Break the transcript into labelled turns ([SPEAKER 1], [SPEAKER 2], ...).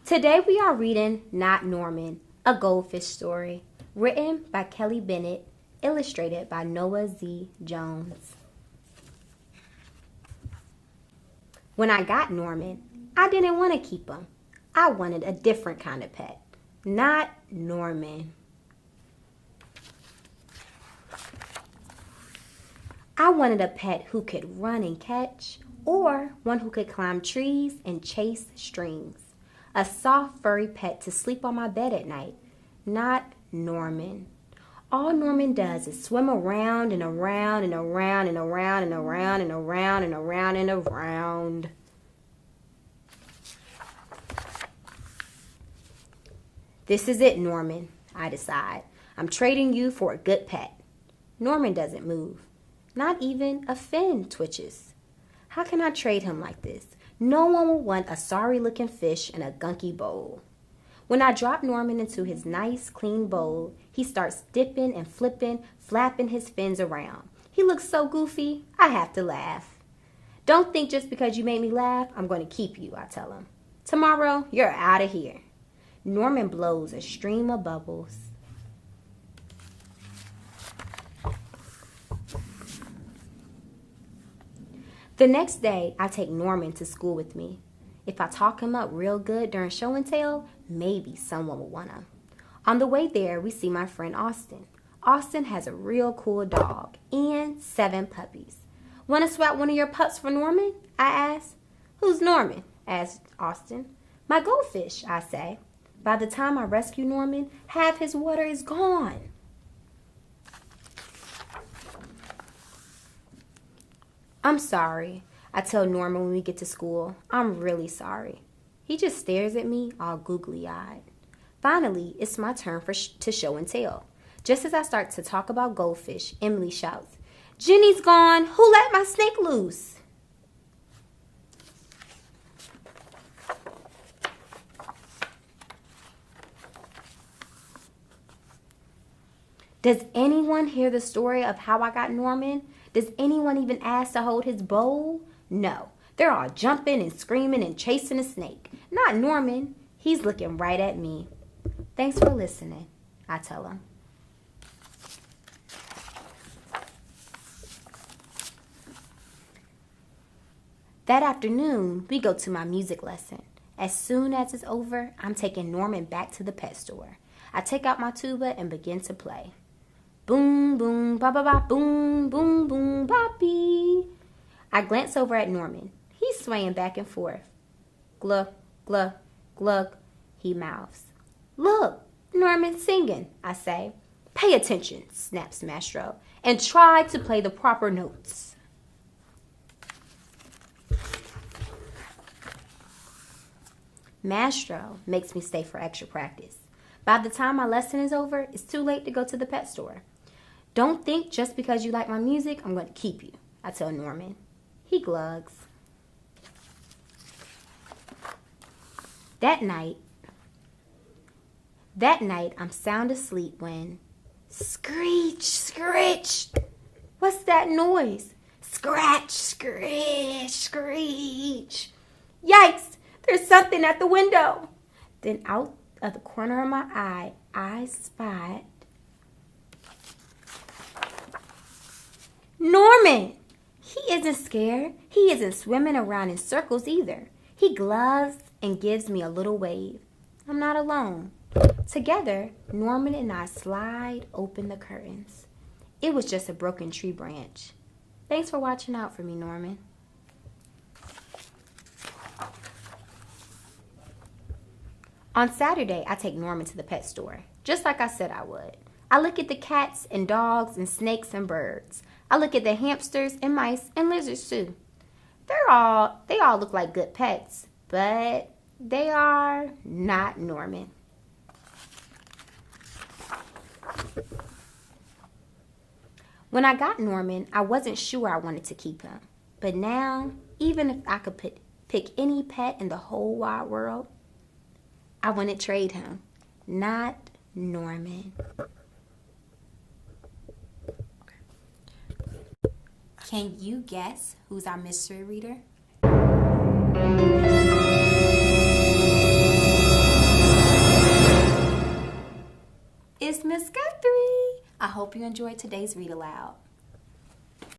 [SPEAKER 1] Today we are reading Not Norman, a goldfish story, written by Kelly Bennett, illustrated by Noah Z. Jones. When I got Norman, I didn't want to keep him. I wanted a different kind of pet, not Norman. I wanted a pet who could run and catch, or one who could climb trees and chase strings. A soft, furry pet to sleep on my bed at night, not Norman. All Norman does is swim around and around and around and around and around and around and around and around. This is it, Norman, I decide. I'm trading you for a good pet. Norman doesn't move. Not even a fin twitches. How can I trade him like this? No one will want a sorry-looking fish in a gunky bowl. When I drop Norman into his nice, clean bowl, he starts dipping and flipping, flapping his fins around. He looks so goofy, I have to laugh. Don't think just because you made me laugh, I'm going to keep you, I tell him. Tomorrow, you're out of here. Norman blows a stream of bubbles. The next day, I take Norman to school with me. If I talk him up real good during show and tell, maybe someone will want him. On the way there, we see my friend Austin. Austin has a real cool dog and 7 puppies. Want to swap one of your pups for Norman? I ask. Who's Norman? Asks Austin. My goldfish, I say. By the time I rescue Norman, half his water is gone. I'm sorry, I tell Norman when we get to school. I'm really sorry. He just stares at me all googly-eyed. Finally, it's my turn to show and tell. Just as I start to talk about goldfish, Emily shouts, Jenny's gone. Who let my snake loose? Does anyone hear the story of how I got Norman? Does anyone even ask to hold his bowl? No. They're all jumping and screaming and chasing a snake. Not Norman. He's looking right at me. Thanks for listening, I tell him. That afternoon, we go to my music lesson. As soon as it's over, I'm taking Norman back to the pet store. I take out my tuba and begin to play. Boom, boom, ba ba ba, boom, boom, boom, boppy. I glance over at Norman. He's swaying back and forth. Glug, glug, glug, he mouths. Look, Norman's singing, I say. Pay attention, snaps Mastro, and try to play the proper notes. Mastro makes me stay for extra practice. By the time my lesson is over, it's too late to go to the pet store. Don't think just because you like my music, I'm going to keep you, I tell Norman. He glugs. That night, I'm sound asleep when, screech, screech. What's that noise? Scratch, screech, screech. Yikes, there's something at the window. Then out of the corner of my eye, I spot Norman. He isn't scared. He isn't swimming around in circles either. He gloves and gives me a little wave. I'm not alone. Together, Norman and I slide open the curtains. It was just a broken tree branch. Thanks for watching out for me, Norman. On Saturday, I take Norman to the pet store, just like I said I would. I look at the cats and dogs and snakes and birds. I look at the hamsters and mice and lizards too. They all look like good pets, but they are not Norman. When I got Norman, I wasn't sure I wanted to keep him. But now, even if I could pick any pet in the whole wide world, I wouldn't trade him. Not Norman. Can you guess who's our mystery reader? Miss Guthrie. I hope you enjoyed today's read aloud.